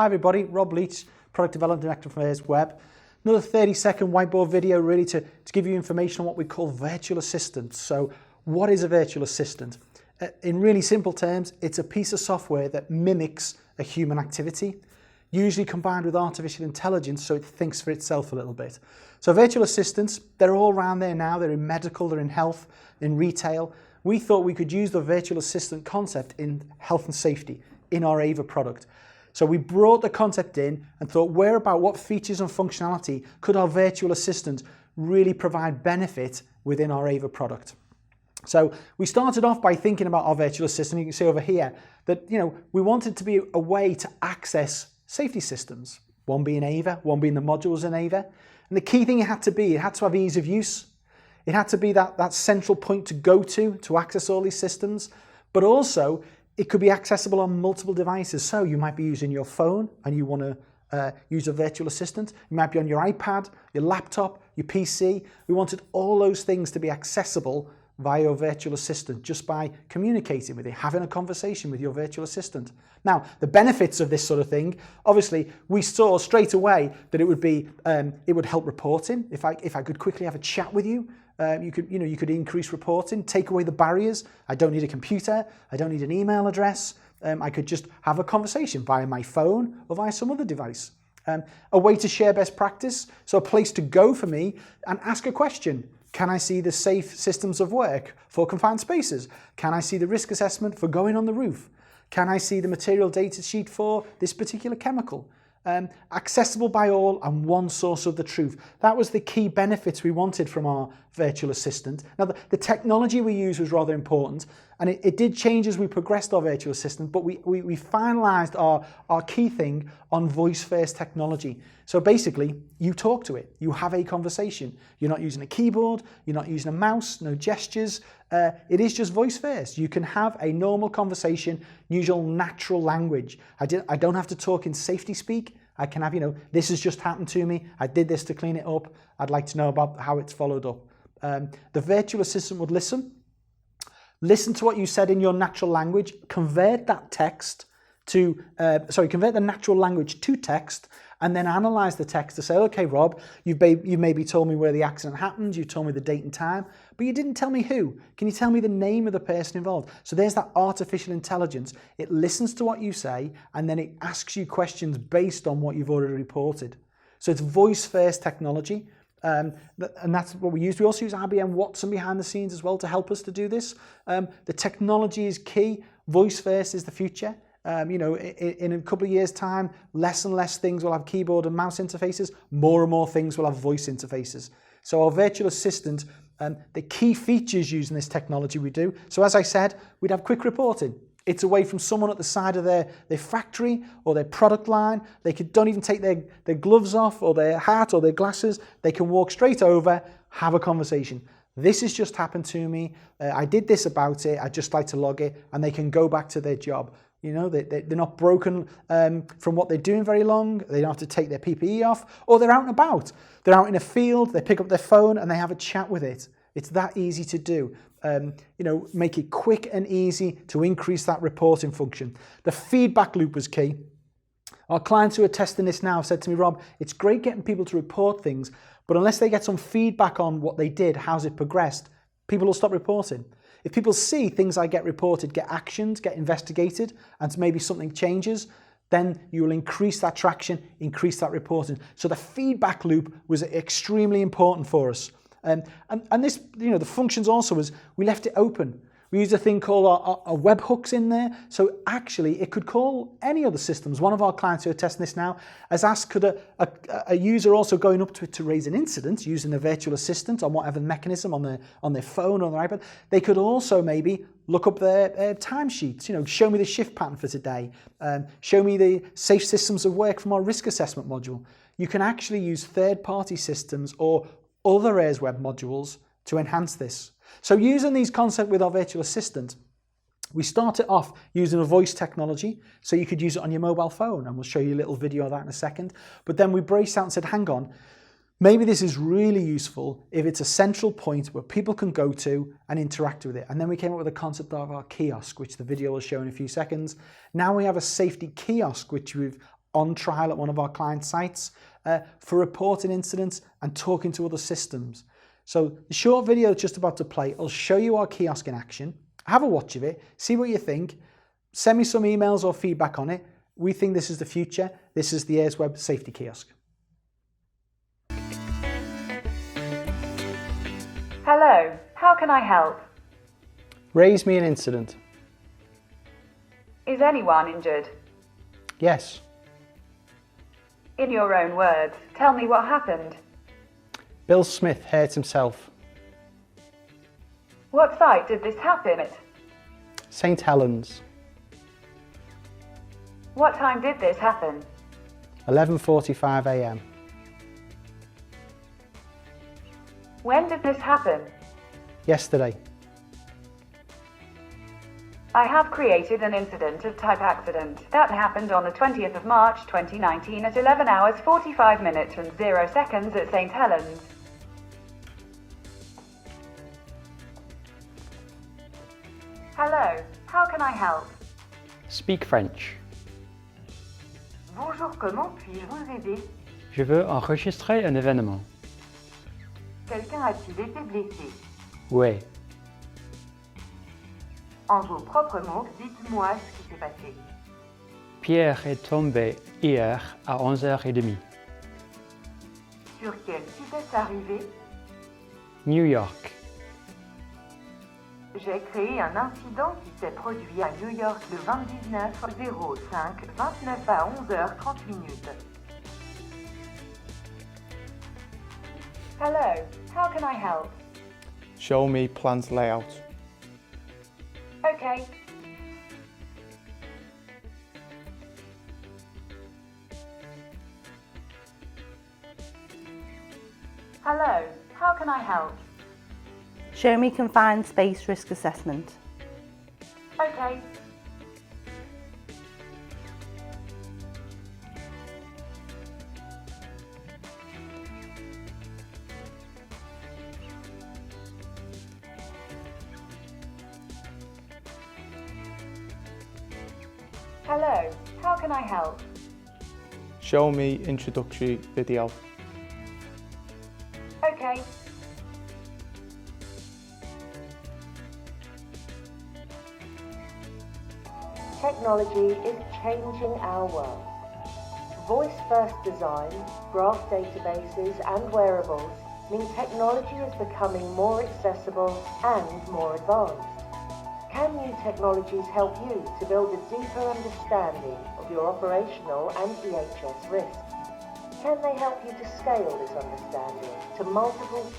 Hi everybody, Rob Leech, Product Development Director for Airsweb. Another 30-second whiteboard video really to give you information on what we call virtual assistants. So what is a virtual assistant? In really simple terms, it's a piece of software that mimics a human activity, usually combined with artificial intelligence so it thinks for itself a little bit. So virtual assistants, they're all around there now. They're in medical, they're in health, in retail. We thought we could use the virtual assistant concept in health and safety in our Ava product. So we brought the concept in and thought, what features and functionality could our virtual assistant really provide benefit within our Ava product? So we started off by thinking about our virtual assistant. You can see over here that we wanted to be a way to access safety systems, one being Ava, one being the modules in Ava. And the key thing it had to have ease of use. It had to be that central point to go to access all these systems, but also it could be accessible on multiple devices. So you might be using your phone and you want to use a virtual assistant. You might be on your iPad, your laptop, your PC. We wanted all those things to be accessible via your virtual assistant just by communicating with it, having a conversation with your virtual assistant. Now, the benefits of this sort of thing, obviously, we saw straight away that it would help reporting. If I could quickly have a chat with you, you could increase reporting, take away the barriers. I don't need a computer. I don't need an email address. I could just have a conversation via my phone or via some other device. A way to share best practice, so a place to go for me and ask a question. Can I see the safe systems of work for confined spaces? Can I see the risk assessment for going on the roof? Can I see the material data sheet for this particular chemical? Accessible by all and one source of the truth. That was the key benefits we wanted from our virtual assistant. Now the technology we used was rather important, and it did change as we progressed our virtual assistant, but we finalized our key thing on voice first technology. So basically you talk to it, you have a conversation. You're not using a keyboard, you're not using a mouse, no gestures. It is just voice first. You can have a normal conversation, usual natural language. I don't have to talk in safety speak. I can have, this has just happened to me. I did this to clean it up. I'd like to know about how it's followed up. The virtual assistant would listen to what you said in your natural language, convert that text to, convert the natural language to text, and then analyze the text to say, okay, Rob, you maybe told me where the accident happened, you told me the date and time, but you didn't tell me who. Can you tell me the name of the person involved? So there's that artificial intelligence. It listens to what you say, and then it asks you questions based on what you've already reported. So it's voice-first technology, and that's what we use. We also use IBM Watson behind the scenes as well to help us to do this. The technology is key. Voice-first is the future. In a couple of years' time, less and less things will have keyboard and mouse interfaces, more and more things will have voice interfaces. So our virtual assistant, the key features using this technology we do. So as I said, we'd have quick reporting. It's away from someone at the side of their factory or their product line. They don't even take their gloves off or their hat or their glasses. They can walk straight over, have a conversation. This has just happened to me. I did this about it. I'd just like to log it, and they can go back to their job. They're not broken from what they're doing very long. They don't have to take their PPE off, or they're out and about. They're out in a field, they pick up their phone and they have a chat with it. It's that easy to do. Make it quick and easy to increase that reporting function. The feedback loop was key. Our clients who are testing this now have said to me, Rob, it's great getting people to report things, but unless they get some feedback on what they did, how's it progressed, people will stop reporting. If people see things I get reported, get actioned, get investigated, and maybe something changes, then you will increase that traction, increase that reporting. So the feedback loop was extremely important for us. And this, the functions also was, we left it open. We used a thing called our webhooks in there. So actually it could call any other systems. One of our clients who are testing this now has asked, could a user also going up to it to raise an incident using a virtual assistant on whatever mechanism on their phone or their iPad, they could also maybe look up their timesheets, show me the shift pattern for today, show me the safe systems of work from our risk assessment module. You can actually use third-party systems or other Airsweb modules to enhance this. So using these concepts with our virtual assistant, we started off using a voice technology, so you could use it on your mobile phone, and we'll show you a little video of that in a second. But then we braced out and said, hang on, maybe this is really useful if it's a central point where people can go to and interact with it. And then we came up with the concept of our kiosk, which the video will show in a few seconds. Now we have a safety kiosk, which we've on trial at one of our client sites for reporting incidents and talking to other systems. So the short video just about to play, I'll show you our kiosk in action. Have a watch of it, see what you think, send me some emails or feedback on it. We think this is the future. This is the Airsweb safety kiosk. Hello, how can I help? Raise me an incident. Is anyone injured? Yes. In your own words, tell me what happened. Bill Smith hurt himself. What site did this happen at? St. Helens. What time did this happen? 11:45 a.m. When did this happen? Yesterday. I have created an incident of type accident that happened on the 20th of March 2019 at 11 hours 45 minutes and 0 seconds at St. Helens. Hello, how can I help? Speak French. Bonjour, comment puis-je vous aider? Je veux enregistrer un événement. Quelqu'un a-t-il été blessé? Oui. En vos propres mots, dites-moi ce qui s'est passé. Pierre est tombé hier à 11h30. Sur quel site est-ce arrivé? New York. J'ai créé un incident qui s'est produit à New York le 29/05, 29 à 11h30. Hello, how can I help? Show me plant layout. Okay. Hello, how can I help? Show me confined space risk assessment. Okay. Hello, how can I help? Show me introductory video. Okay. Technology is changing our world. Voice-first design, graph databases and wearables mean technology is becoming more accessible and more advanced. Can new technologies help you to build a deeper understanding of your operational and EHS risks? Can they help you to scale this understanding to multiple